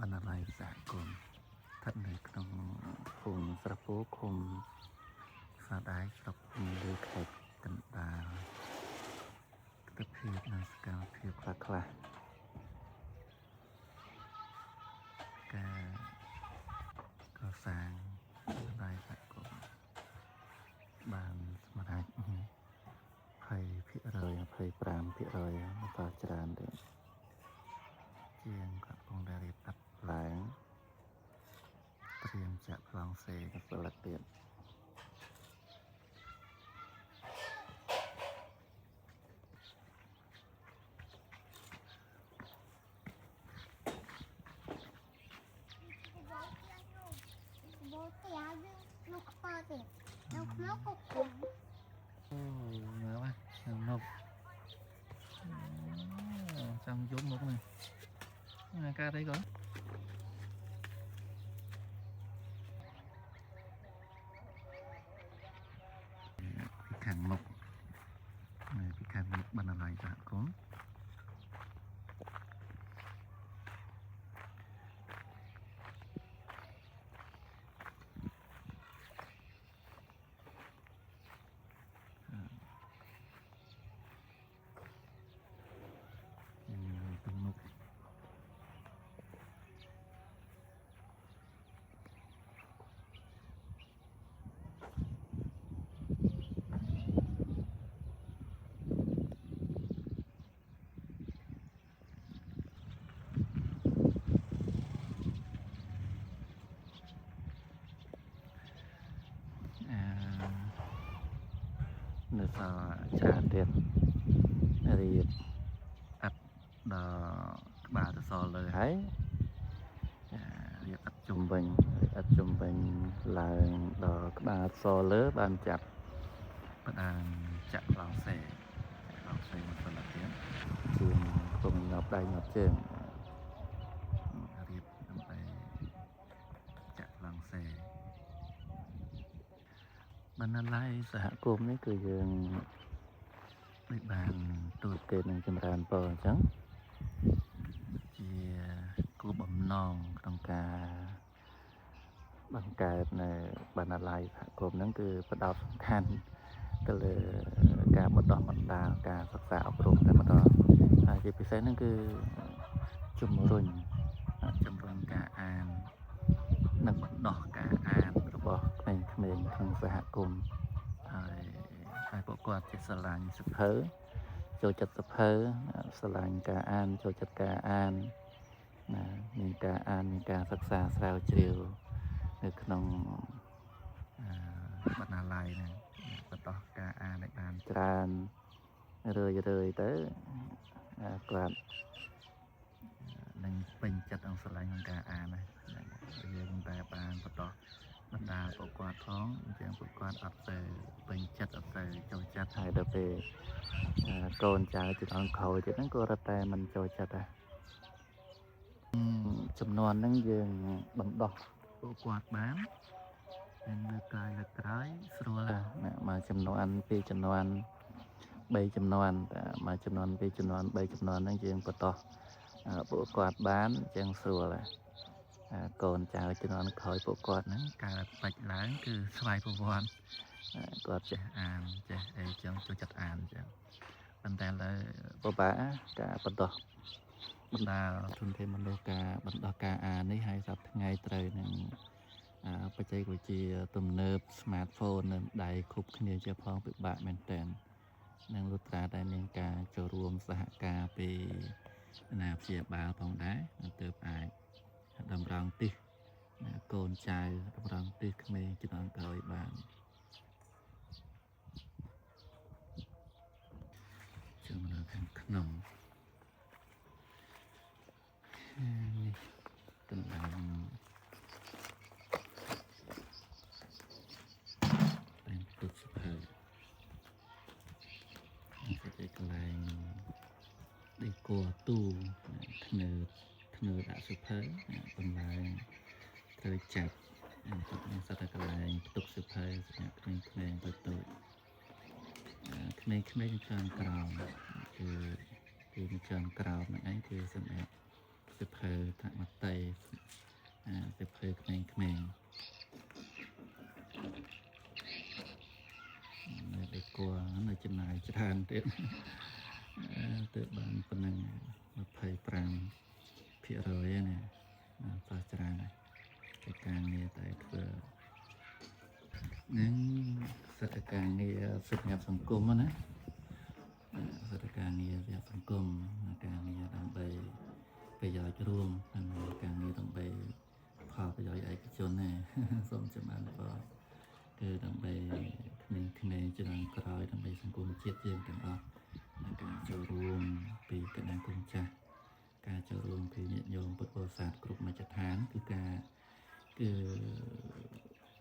បណ្ណាល័យសហគមន៍ស្ថិតនៅក្នុងភូមិស្រពោឃុំសាដៃស្រុកភូមិលើខេត្តកណ្ដាលទិដ្ឋភាពនិងសកម្មភាពខ្លះការកសាងបណ្ណាល័យសហគមន៍បានសម្រេច20% 25% បន្តច្រើនទៀតជាងកំពុងតែរៀបអាប់ឡើងត្រៀមចាក់ប្លង់សេកសិលទៀតលោកខ្ពើទេលោកមកក៏គុំ អូមើលមកមុខចាំយំមុខនេះការអីក៏ពីខាងមុខបណ្ណាល័យសហគមន៍ពីមុខនៅសល់ច្រើនទៀតរៀបអត់ដល់ក្បាលទៅសល់លើហើយរៀបអត់ជុំវិញឡើងដល់ក្បាលសល់លើបានចាប់ផ្ដើមចាក់ប្លង់សេមកប៉ុណ្ណឹងទៀតជាងគុំងាប់ដៃងាប់ជើងរៀបដើម្បីចាក់ប្លង់សេបណ្ណាល័យសហគមន៍នេះគឺយើងដូចបានទូទាត់នឹងចម្រើនពរអញ្ចឹងជាគោលបំណងក្នុងការបង្កើតនៅបណ្ណាល័យសហគមន៍ហ្នឹងគឺផ្ដោតសំខាន់ទៅលើការបណ្ដុះបណ្ដាលការសិក្សាអប់រំតែម្ដងហើយជាពិសេសហ្នឹងគឺជំរុញការអាននិងបណ្ដុះការអានរបស់ក្មេងៗក្នុងសហគមន៍ហើយពួកគាត់ជាស្រឡាញ់សភៅចូលចិត្តសភៅស្រឡាញ់ការអានចូលចិត្តការអានណាមានការអានមានការសិក្សាស្រាវជ្រាវនៅក្នុងបណ្ណាល័យហ្នឹងបន្តការអានឲ្យបានច្រើនរឿយទៅគាត់នឹងពេញចិត្តអង្គស្រឡាញ់ក្នុងការអានហ្នឹងយើងតែបានបន្តបណ្ដាពួកគាត់ផងអញ្ចឹងពួកគាត់អត់ទៅពេញចិត្តអត់ទៅចូលចិត្តហើយដល់ពេលកូនចៅជំនាន់ក្រោយទៀតហ្នឹងក៏រត់តែមិនចូលចិត្តដែរចំនួនហ្នឹងយើងបណ្ដោះពួកគាត់បានហើយលើកក្រោយស្រួលមកចំនួន2ចំនួន3ចំនួនតែមកចំនួន2ចំនួន3ចំនួនហ្នឹងយើងបន្តពួកគាត់បានចឹងស្រួលដែរកូនចៅជំនាន់ក្រោយពួកគាត់ហ្នឹងកើតបាច់ឡើងគឺស្វ័យប្រវត្តិគាត់ចេះអានចេះអីចឹងចូលចិត្តអានចឹងប៉ុន្តែឥឡូវពិបាកការបន្តបណ្ដាធនធានមនុស្សការបណ្ដោះការអាននេះហើយសប្តាហ៍ថ្ងៃត្រូវនឹងបច្ចេកវិទ្យាទំនើប smartphone នៅដៃគ្រប់គ្នាជាផងពិបាកមែនតើនឹងលុត្រាតែមានការចូលរួមសហការពីអាណាព្យាបាលផងដែរទើបអាចតម្រង់ទិសកូនចៅតម្រង់ទិសក្មេងជំនាន់ក្រោយបានចូលនៅខាងក្នុងនេះកន្លែងតែទុកសភៅនេះជាកន្លែងដេកូទូធ្នើដាក់សភៅបន្លែងត្រូវចាប់នេះសិតតែកន្លែងផ្ទុកសភៅសម្រាប់ក្មេងៗតូចក្មេងៗនៅខាងក្រោមគឺនៅខាងក្រោមហ្នឹងឯងគឺសម្រាប់ สิเพอถักมาไตสิเพอแขมงไปกลัวในจำนายจะทานเต็มเติบบางปนังมาเพยปรางเพียรอยเนี่ยปลาจราในการเงียแต่เพื่อนั้นสถานการณ์เงียสุดงานสังคมนะสถานการณ์เงียสังคมการเงียต้องไปย่อยรวมการเงียต้องไปพาไปย่อยไอ้กิจชนเนี่ยสมจำนวนก็คือต้องไปขมิ้นจะต้องกระไรต้องไปสังคมเจียดเยี่ยมกันออกการจะรวมปีกันดังกุญแจการจะรวมปีโยมพุทธบริษัทกลุ่มมาจัดฐานคือการคือ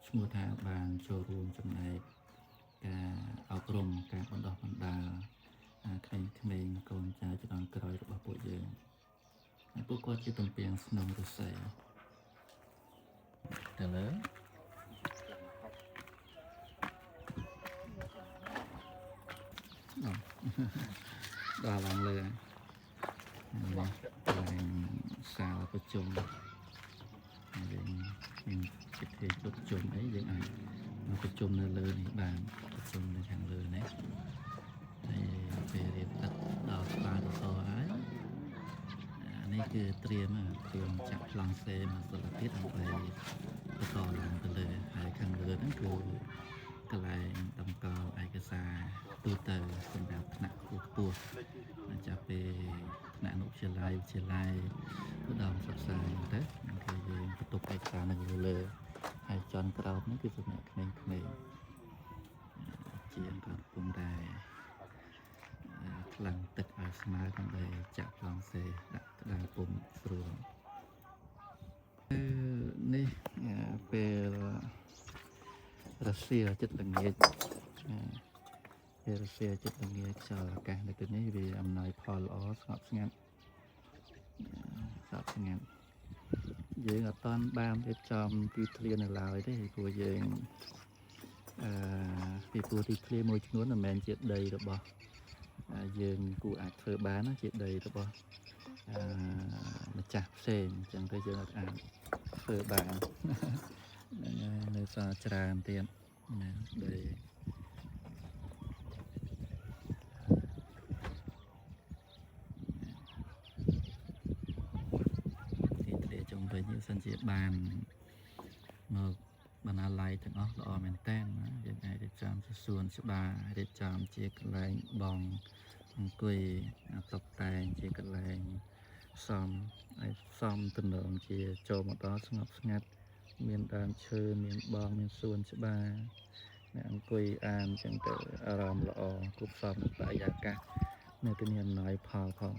ชั่วโมงทางบางโชว์รวมจำในการเอากลมการบรรดาบรรดาขมิ้นกุญแจจะต้องกระไรระบบปุยเยอะพวกก็จะต้องเปลี่ยนสนองรสใสแต่แล้วดาลังเลยเป็นสาวประจุมเป็นจิตเทประจุมấyยังไงมันประจุมในเลยนี่บางประจุมในทางเลยนะไปเรียนตัดดาวปลาตัวโตไอ้นี่คือเตรียมจากลังเซมาสลับทิศไปต่อหลังไปเลยหายข้างเลยนั่นคือกลายดำกาวไอกษาตัวเตอร์สำหรับหนักปูจะเป็นหนักนุเชลัยผู้ดำสับสายเด้มันคือประตูไอกษาหนึ่งเลยไอจอนกระดาษนั่นคือสมัยขมิ้นเจียนกับปุ่มได้หลังตึกอาสมาทำไปจากลองเซดักดาปุ่มสรวงนี่เป็นรัสเซียจัดตั้งเงี้ยรัสเซียจัดตั้งเงี้ยชาวการในตัวนี้vìอำนาจพอลอสอบงานยืนตอนบ้านได้จอมตีเทียนลาวได้ตัวยืนปีปูตีเทียนมวยจำนวนแมนเจ็ดใดหรือเปล่ายืนกูอาจเธอบ้านเจ็ดใดหรือเปล่ามาจับเส้นจังได้ยืนอ่านเธอบ้านในซาจรานเตียนเลยที่ทะเลจงไปยืนสันเจียบานมาบรรลัยถึงอ๋อละออแมนแต้งนะยังไงได้จำส่วนสบายได้จำเจียกแรงบองกุยตกแต่งเจียกแรงซ้อมตนหลงเจียโจมต่อสงบสงัดเมียนดามเชิญเมียนบองเมียนส่วนสบายกุยอ่านจังเตออารามละออกุบซ้อมปายากะในตัวเนียนน้อยพอของ